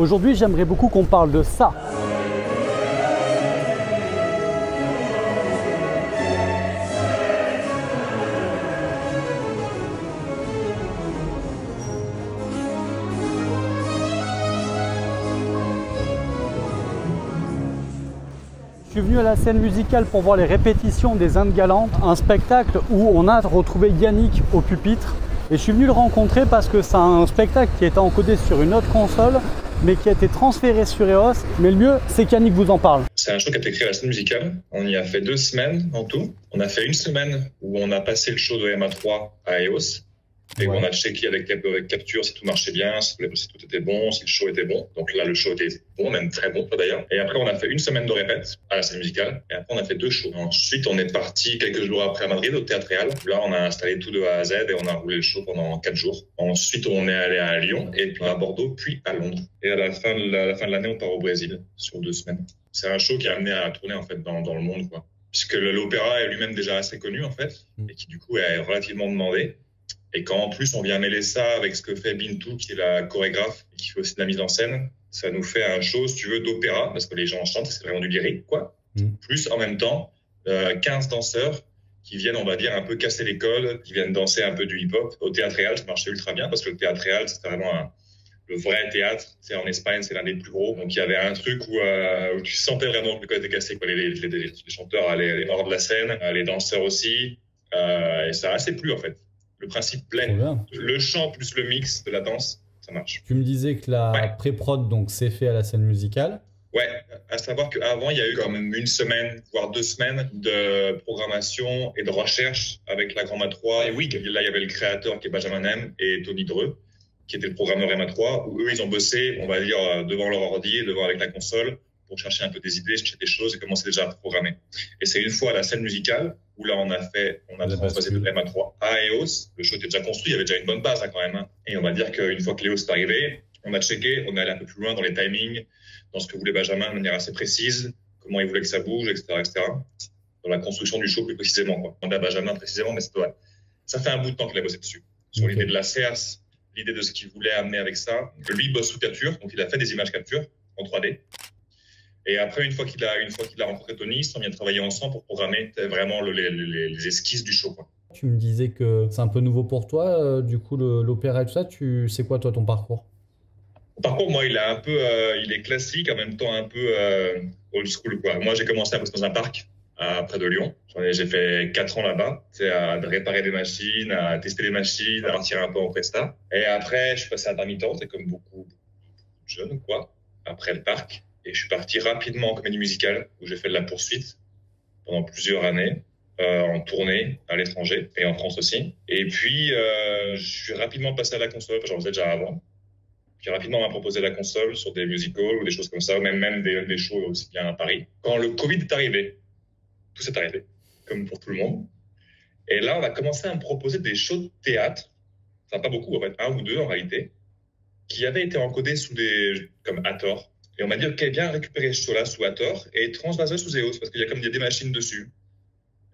Aujourd'hui, j'aimerais beaucoup qu'on parle de ça. Je suis venu à la scène musicale pour voir les répétitions des Indes galantes, un spectacle où on a retrouvé Yannick au pupitre. Et je suis venu le rencontrer parce que c'est un spectacle qui était encodé sur une autre console, mais qui a été transféré sur EOS. Mais le mieux, c'est qu'Yannick vous en parle. C'est un show qui a été créé à la scène musicale. On y a fait 2 semaines en tout. On a fait une semaine où on a passé le show de MA3 à EOS. Et où on a checké avec Capture si tout marchait bien, si tout était bon, si le show était bon. Donc là, le show était bon, même très bon d'ailleurs. Et après, on a fait une semaine de répète à la scène musicale. Et après, on a fait 2 shows. Ensuite, on est parti quelques jours après à Madrid, au Théâtre Real. Là, on a installé tout de A à Z et on a roulé le show pendant 4 jours. Ensuite, on est allé à Lyon, et puis à Bordeaux, puis à Londres. Et à la fin de l'année, on part au Brésil sur 2 semaines. C'est un show qui a amené à tourner en fait dans le monde, quoi. Puisque l'opéra est lui-même déjà assez connu en fait, et qui du coup est relativement demandé. Et quand en plus on vient mêler ça avec ce que fait Bintou, qui est la chorégraphe et qui fait aussi de la mise en scène, ça nous fait un show, si tu veux, d'opéra, parce que les gens chantent, c'est vraiment du lyrique, quoi. Plus en même temps, 15 danseurs qui viennent, on va dire, un peu casser les codes, qui viennent danser un peu du hip-hop. Au Théâtre Real, ça marchait ultra bien, parce que le Théâtre Real, c'était vraiment le vrai théâtre. C'est en Espagne, c'est l'un des plus gros. Donc il y avait un truc où tu sentais vraiment que le code était cassé, quoi. Les chanteurs allaient hors de la scène, les danseurs aussi, et ça a assez plu en fait. Le principe plein, le chant plus le mix de la danse, ça marche. Tu me disais que la pré-prod donc c'est fait à la scène musicale. Ouais, à savoir qu'avant il y a eu quand même 1 semaine, voire 2 semaines de programmation et de recherche avec la Grand MA3 et WIG. Là il y avait le créateur qui est Benjamin M et Tony Dreux, qui était le programmeur MA3, où eux ils ont bossé, on va dire, devant leur ordi et devant avec la console pour chercher un peu des idées, chercher des choses et commencer déjà à programmer. Et c'est une fois à la scène musicale où là on a transposé de MA3 à EOS. Le show était déjà construit, il y avait déjà une bonne base hein, quand même. Hein. Et on va dire qu'une fois que l'EOS est arrivé, on a checké, on est allé un peu plus loin dans les timings, dans ce que voulait Benjamin de manière assez précise, comment il voulait que ça bouge, etc., etc. Dans la construction du show plus précisément, quoi. On a Benjamin précisément, mais ça fait un bout de temps qu'il a bossé dessus. Sur l'idée de la CERS, l'idée de ce qu'il voulait amener avec ça. Lui bosse sous capture, donc il a fait des images capture en 3D. Et après, une fois qu'il a rencontré Tony, ils ont bien travaillé ensemble pour programmer vraiment les esquisses du show, quoi. Tu me disais que c'est un peu nouveau pour toi, du coup, l'opéra et tout ça. C'est quoi, toi, ton parcours? Mon parcours, moi, il est classique, en même temps un peu old school, quoi. Moi, j'ai commencé à bosser dans un parc près de Lyon. J'ai fait 4 ans là-bas, à réparer des machines, à tester les machines, à partir un peu en presta. Et après, je suis passé à intermittent, c'est comme beaucoup de jeunes, quoi, après le parc. Et je suis parti rapidement en comédie musicale, où j'ai fait de la poursuite pendant plusieurs années, en tournée à l'étranger et en France aussi. Et puis, je suis rapidement passé à la console, j'en faisais déjà avant. Puis rapidement, on m'a proposé la console sur des musicals ou des choses comme ça, ou même des shows aussi bien à Paris. Quand le Covid est arrivé, tout s'est arrêté, comme pour tout le monde. Et là, on a commencé à me proposer des shows de théâtre, enfin pas beaucoup, en fait, 1 ou 2 en réalité, qui avaient été encodés comme Hathor. Et on m'a dit, OK, viens récupérer ce show-là sous Hathor et transvaser sous EOS, parce qu'il y a des machines dessus.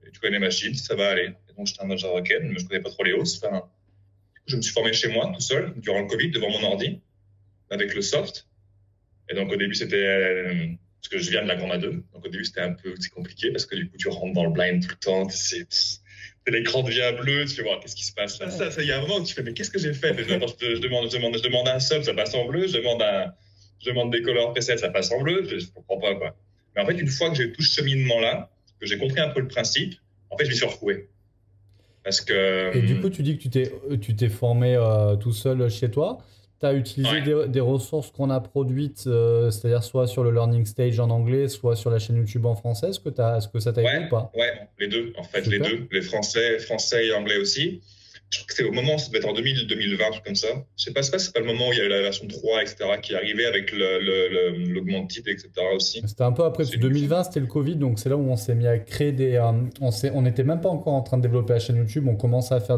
Et tu connais les machines, ça va aller. Et donc, j'étais un genre, OK, mais je connais pas trop les EOS. Enfin, du coup, je me suis formé chez moi, tout seul, durant le Covid, devant mon ordi, avec le soft. Et donc, au début, c'était, parce que je viens de la Grand A2. Donc, au début, c'était compliqué, parce que du coup, tu rentres dans le blind tout le temps. C'est l'écran devient bleu, tu vois, qu'est-ce qui se passe là? Ça, il y a un moment où tu fais, mais qu'est-ce que j'ai fait? Je demande un sub, ça passe en bleu. Je demande des colors presets, ça passe en bleu, je comprends pas, quoi. Mais en fait, une fois que j'ai tout ce cheminement-là, que j'ai compris un peu le principe, en fait, je m'y suis retrouvé. Parce que... Et du coup, tu dis que tu t'es formé tout seul chez toi. Tu as utilisé des ressources qu'on a produites, c'est-à-dire soit sur le Learning Stage en anglais, soit sur la chaîne YouTube en français. Est-ce que ça t'a aidé ou pas? Ouais, les deux, en fait, Super. les deux. Les français et anglais aussi. Je crois que c'est au moment, ça devait être en 2020, un truc comme ça. Je sais pas, c'est pas le moment où il y a eu la version 3, etc., qui est arrivée avec l'augmented, etc. aussi. C'était un peu après, 2020, c'était le Covid, donc c'est là où on s'est mis à créer on n'était même pas encore en train de développer la chaîne YouTube, on commençait à faire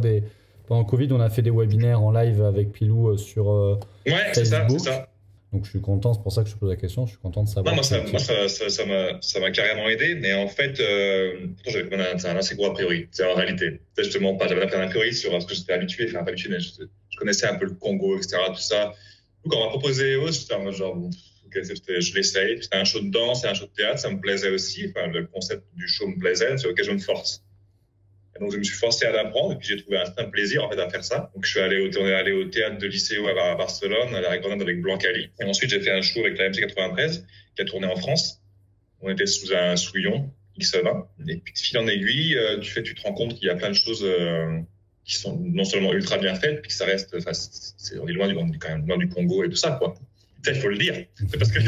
pendant le Covid, on a fait des webinaires en live avec Pilou sur Facebook. C'est ça. Donc je suis content, c'est pour ça que je te pose la question, je suis content de savoir. Non, ça m'a carrément aidé, mais en fait, pourtant j'avais un assez gros a priori. C'est en réalité, justement pas, j'avais un a priori sur ce que j'étais habitué, enfin pas habitué, mais je connaissais un peu le Congo, etc., tout ça. Quand on m'a proposé EOS, j'étais en mode genre, bon, okay, je l'essaye. C'était un show de danse et un show de théâtre, ça me plaisait aussi. Enfin, le concept du show me plaisait, c'est OK, je me force. Et donc, je me suis forcé à l'apprendre et puis j'ai trouvé un certain plaisir en fait à faire ça. Donc, on est allé au théâtre de Liceo à Barcelone, à la Grenade avec Blancali. Et ensuite, j'ai fait un show avec la MC 93 qui a tourné en France. On était sous un souillon X20. Et puis, de fil en aiguille, tu te rends compte qu'il y a plein de choses qui sont non seulement ultra bien faites, puis que ça reste, on est quand même loin du Congo et tout ça, quoi. Ça, il faut le dire. C'est parce que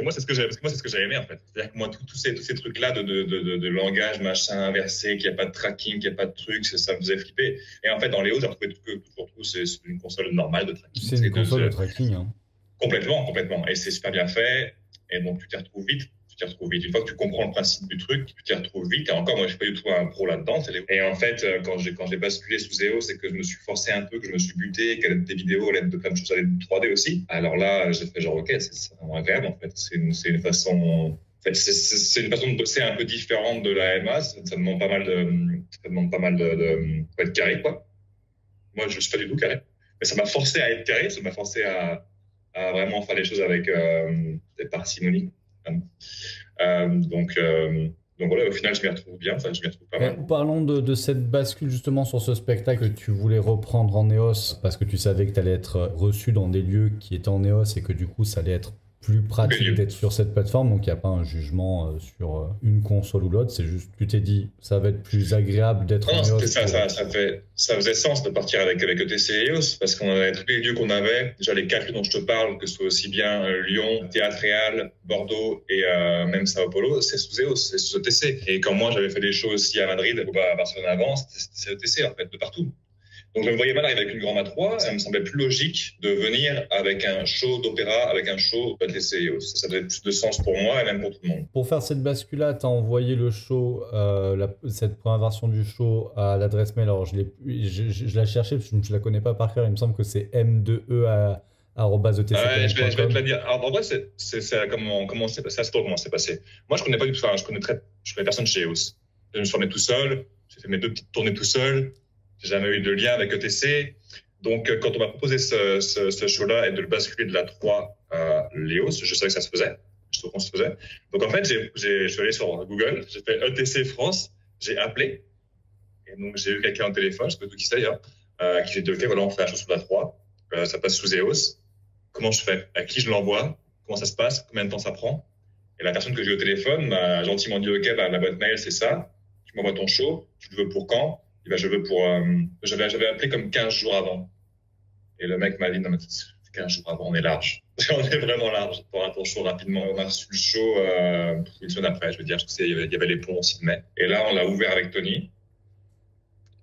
moi, c'est ce que j'ai aimé, en fait. C'est-à-dire que moi, tous ces trucs-là de langage, machin, inversé, qu'il n'y a pas de tracking, qu'il n'y a pas de truc, ça me faisait flipper. Et en fait, dans Léo, j'ai retrouvé tout, c'est une console normale de tracking. C'est une console de tracking, hein. Complètement. Et c'est super bien fait. Et donc, tu t'y retrouves vite. Une fois que tu comprends le principe du truc, tu t'y retrouves vite. Et encore, moi, je suis pas du tout un pro là-dedans. Et en fait, quand j'ai basculé sous Zeo, c'est que je me suis forcé un peu, que je me suis buté, qu'à l'aide des vidéos, à l'aide de plein de choses, à l'aide du 3D aussi. Alors là, j'ai fait genre, OK, c'est vraiment agréable, en fait. C'est une façon, en fait, c'est une façon de bosser un peu différente de la MA. Ça demande pas mal de être carré, quoi. Moi, je suis pas du tout carré. Mais ça m'a forcé à être carré. Ça m'a forcé à vraiment faire les choses avec des parcimonies. Donc voilà, au final, je m'y retrouve bien, je m'y retrouve pas mal. Parlons de cette bascule justement sur ce spectacle que tu voulais reprendre en EOS parce que tu savais que tu allais être reçu dans des lieux qui étaient en EOS et que du coup, ça allait être plus pratique d'être sur cette plateforme. Donc, il n'y a pas un jugement sur une console ou l'autre. C'est juste, tu t'es dit, ça va être plus agréable d'être en EOS. Non, ça faisait sens de partir avec ETC et EOS parce qu'on avait tous les lieux qu'on avait. Déjà, les 4 lieux dont je te parle, que ce soit aussi bien Lyon, Théâtre Réal, Bordeaux et même Sao Paulo, c'est sous EOS, c'est sous ETC. Et quand moi, j'avais fait des shows aussi à Madrid ou à Barcelone avant, c'est ETC en fait, de partout. Donc, je me voyais mal arriver avec une Grand A3. Ça me semblait plus logique de venir avec un show d'opéra, avec un show d'ETC. Ça faisait plus de sens pour moi et même pour tout le monde. Pour faire cette bascule-là, tu as envoyé le show, cette première version du show à l'adresse mail. Alors, je l'ai cherché parce que je ne la connais pas par cœur. Il me semble que c'est m2e@etc.com. Je vais te la dire. Alors, en vrai, comment c'est passé. Moi, je connais pas du tout ça. Je connais personne chez EOS. Je me suis formé tout seul. J'ai fait mes 2 petites tournées tout seul. J'ai jamais eu de lien avec ETC. Donc, quand on m'a proposé ce show-là et de le basculer de la 3 à l'EOS, je savais que ça se faisait. Je trouvais qu'on se faisait. Donc, en fait, je suis allé sur Google, j'ai fait ETC France, j'ai appelé. Et donc, j'ai eu quelqu'un au téléphone, je sais pas tout qui c'est d'ailleurs, qui j'ai dit, OK, voilà, on fait la chose sur la 3. Ça passe sous EOS. Comment je fais? À qui je l'envoie? Comment ça se passe? Combien de temps ça prend? Et la personne que j'ai eu au téléphone m'a gentiment dit, OK, la boîte mail, c'est ça. Tu m'envoies ton show. Tu le veux pour quand? Et ben, je veux pour. J'avais appelé comme 15 jours avant. Et le mec m'a dit, non, mais 15 jours avant, on est large. On est vraiment large. Pour avoir ton show rapidement. On a reçu le show une semaine après, je veux dire. Il y avait les ponts aussi de mai. Et là, on l'a ouvert avec Tony.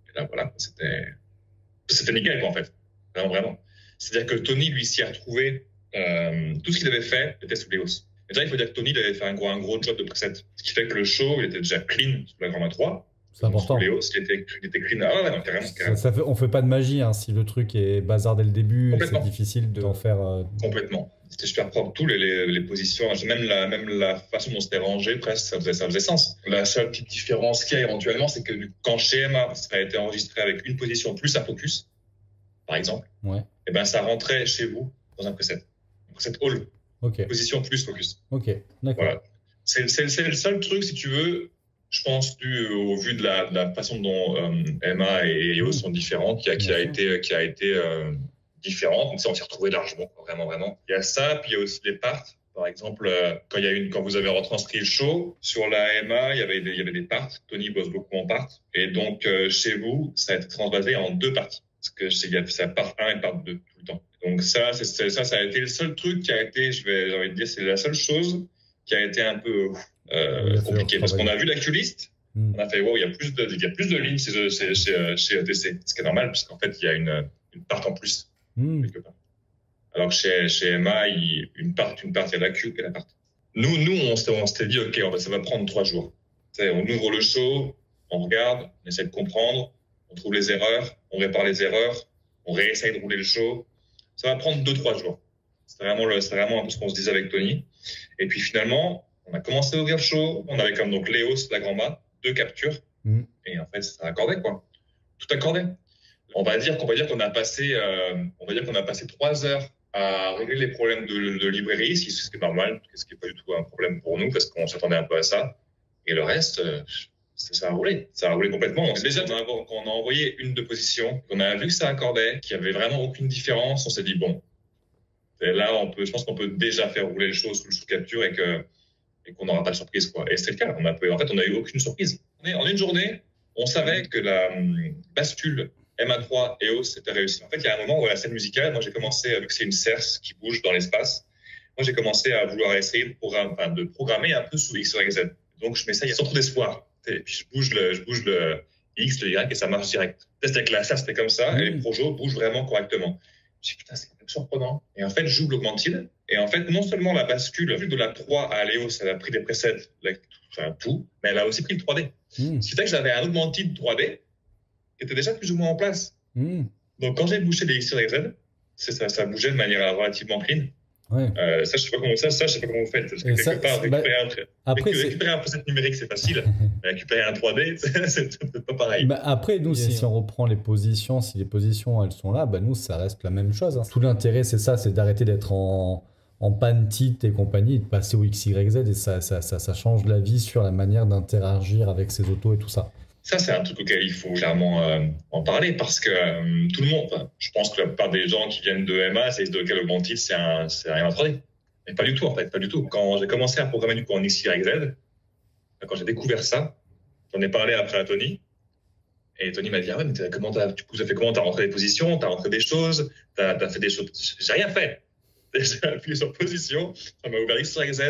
Et là, voilà, c'était nickel, quoi, en fait. Vraiment. C'est-à-dire que Tony, lui, s'y a retrouvé. Tout ce qu'il avait fait était sous Léos. Et déjà, il faut dire que Tony, il avait fait un gros job de preset. Ce qui fait que le show, il était déjà clean sur la Grand A3. C'est important. Léos, il était clean. Ah ouais, non, carrément. On fait pas de magie, hein. Si le truc est bazar dès le début, c'est difficile d'en faire. Complètement. C'était super propre. Tous les positions, même la façon dont c'était rangé, presque, ça faisait sens. La seule petite différence qu'il y a éventuellement, c'est que quand chez Emma, ça a été enregistré avec une position plus un focus, par exemple, et ben ça rentrait chez vous dans un preset. Un preset all. Okay. Position plus focus. Ok, d'accord. Voilà. C'est le seul truc, si tu veux. Je pense, au vu de la façon dont Emma et EOS sont différentes, qui a été différente. Donc, ça, on s'y retrouvait largement, vraiment. Il y a ça, puis il y a aussi les parts. Par exemple, quand vous avez retranscrit le show, sur la Emma, il y avait des parts. Tony bosse beaucoup en parts. Et donc, chez vous, ça a été transvasé en 2 parties. Parce que c'est part 1 et part 2 tout le temps. Donc, ça a été le seul truc qui a été, j'ai envie de dire, c'est la seule chose qui a été un peu compliqué parce qu'on a vu l'actu-list, on a fait wow, il y a plus de lignes chez ETC, ce qui est normal puisqu'en fait il y a une part en plus quelque part. Alors que chez Emma, une part il y a la queue et la part. Nous on s'était dit OK, ça va prendre 3 jours. On ouvre le show, on regarde, on essaie de comprendre, on trouve les erreurs, on répare les erreurs, on réessaye de rouler le show. Ça va prendre 2-3 jours. C'est vraiment un peu ce qu'on se disait avec Tony. Et puis finalement, on a commencé à ouvrir le show. On avait comme donc Léos, la Grand A, 2 captures. Et en fait, ça accordait, quoi. Tout accordait. On va dire qu'on a passé 3 heures à régler les problèmes de librairie, ce qui est normal, ce qui n'est pas du tout un problème pour nous, parce qu'on s'attendait un peu à ça. Et le reste, ça a roulé. Ça a roulé complètement. Donc, déjà, quand on a envoyé une de position, qu'on a vu que ça accordait, qu'il n'y avait vraiment aucune différence, on s'est dit, bon, là, je pense qu'on peut déjà faire rouler les choses sous capture et qu'on n'aura pas de surprise, quoi. Et c'est le cas. En fait, on n'a eu aucune surprise. En une journée, on savait que la bascule MA3 EOS c'était réussi. En fait, il y a un moment où la scène musicale, moi, j'ai commencé, vu que c'est une serce qui bouge dans l'espace, moi, j'ai commencé à vouloir essayer de programmer un peu sous X, Y, Z. Donc, je m'essaye sans trop d'espoir. Et puis, je bouge le X, le Y, et ça marche direct. Test avec la serce, c'était comme ça, et les projets bougent vraiment correctement. Je me dis, putain, c'est quand même surprenant. Et en fait, j'ouvre l'augmentile, et en fait, non seulement la bascule de la 3 à l'EOS, elle a pris des presets, tout, mais elle a aussi pris le 3D. Ce qui fait que j'avais un augmentile 3D qui était déjà plus ou moins en place. Donc, quand j'ai bouché les X, Y, Z, ça bougeait de manière relativement clean. Ouais. Ça, je sais pas comment vous faites. Parce que quelque part, récupérer un preset numérique, c'est facile. Mais récupérer un 3D, c'est peut-être pas pareil. Bah après, nous, si on reprend les positions, si les positions, elles sont là, bah nous, ça reste la même chose. Hein. Tout l'intérêt, c'est ça, c'est d'arrêter d'être en panne titre et compagnie, et de passer au XYZ, et ça change la vie sur la manière d'interagir avec ces autos et tout ça. Ça, c'est un truc auquel il faut clairement en parler parce que tout le monde, je pense que la plupart des gens qui viennent de MA, c'est de quel augmentile, c'est un 3D. Mais pas du tout, en fait, pas du tout. Quand j'ai commencé à programmer du coup en XYZ, quand j'ai découvert ça, j'en ai parlé après à Tony. Et Tony m'a dit, ah ouais, mais t'as rentré des positions, t'as rentré des choses, t'as fait des choses. J'ai rien fait. J'ai appuyé sur position, ça m'a ouvert XYZ,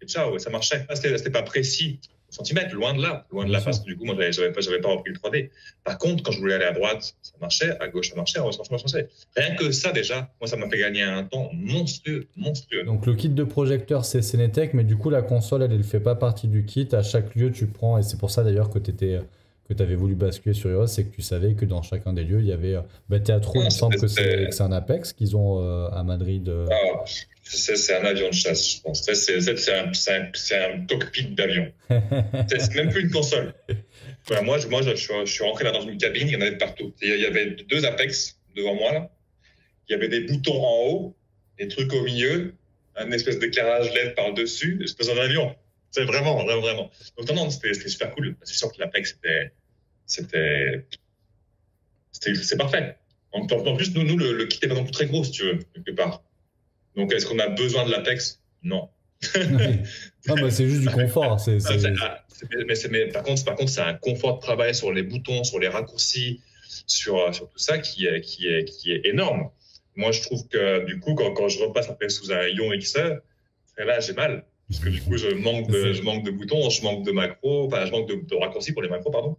et ciao, ça marchait. C'était pas précis. Centimètres, loin de là, parce que du coup, moi, j'avais pas repris le 3D. Par contre, quand je voulais aller à droite, ça marchait, à gauche, ça marchait, ça marchait. Rien que ça, déjà, moi, ça m'a fait gagner un temps monstrueux. Donc, le kit de projecteur, c'est Cenetech, mais du coup, la console, elle ne fait pas partie du kit. À chaque lieu, tu prends, et c'est pour ça d'ailleurs que tu avais voulu basculer sur EOS, c'est que tu savais que dans chacun des lieux, il y avait Teatro, il me semble que c'est un Apex qu'ils ont à Madrid. C'est un avion de chasse, je pense. C'est un cockpit d'avion. C'est même plus une console. Voilà, moi, je suis rentré là dans une cabine, il y en avait de partout. Il y avait 2 Apex devant moi, là. Il y avait des boutons en haut, des trucs au milieu, un espèce d'éclairage LED par-dessus, c'est un avion. C'est vraiment. Donc non, c'était super cool. C'est sûr que l'Apex, c'est parfait. En plus, nous le kit n'est pas non plus très gros, si tu veux, quelque part. Donc, est-ce qu'on a besoin de l'Apex? Non. C'est juste du confort. Mais par contre, c'est un confort de travail sur les boutons, sur les raccourcis, sur tout ça qui est énorme. Moi, je trouve que du coup, quand je repasse après sous un Ion XE, là, j'ai mal. Parce que du coup, je manque de boutons, je manque de macros, je manque de raccourcis pour les macros, pardon.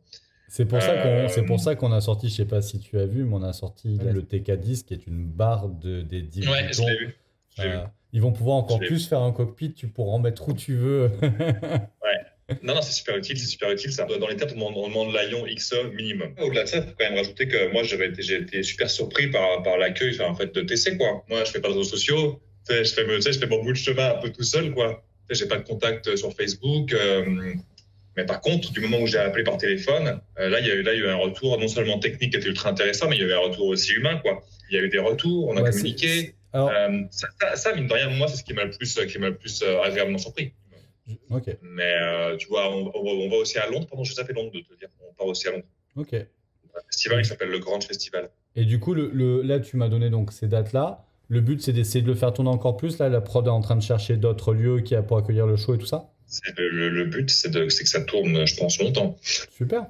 C'est pour ça qu'on a sorti, je sais pas si tu as vu, mais on a sorti le TK10 qui est une barre des 10 boutons. Ouais, je l'ai vu. Ils vont pouvoir encore plus faire un cockpit, tu pourras en mettre où tu veux. Ouais. Non, c'est super utile ça. Dans les têtes, on demande l'Ion XE minimum. Au-delà de ça, il faut quand même rajouter que moi, j'ai été super surpris par l'accueil en fait, de TC, quoi. Moi, je fais pas de réseaux sociaux, je fais mon bout de chemin un peu tout seul, quoi. J'ai pas de contact sur Facebook. Mais par contre, du moment où j'ai appelé par téléphone, là, il y a eu un retour non seulement technique qui était ultra intéressant, mais il y avait un retour aussi humain, quoi. Il y a eu des retours, on a communiqué. Alors... ça, mine de rien, moi, c'est ce qui m'a le plus agréablement surpris. Ok. Mais tu vois, on va aussi à Londres. Pardon, je fait Londres de te dire. On part aussi à Londres. Ok. Un festival qui s'appelle le Grand Festival. Et du coup, là, tu m'as donné donc ces dates-là. Le but, c'est d'essayer de le faire tourner encore plus. Là, la prod est en train de chercher d'autres lieux pour accueillir le show et tout ça. Le but, c'est que ça tourne, je pense, longtemps. Super.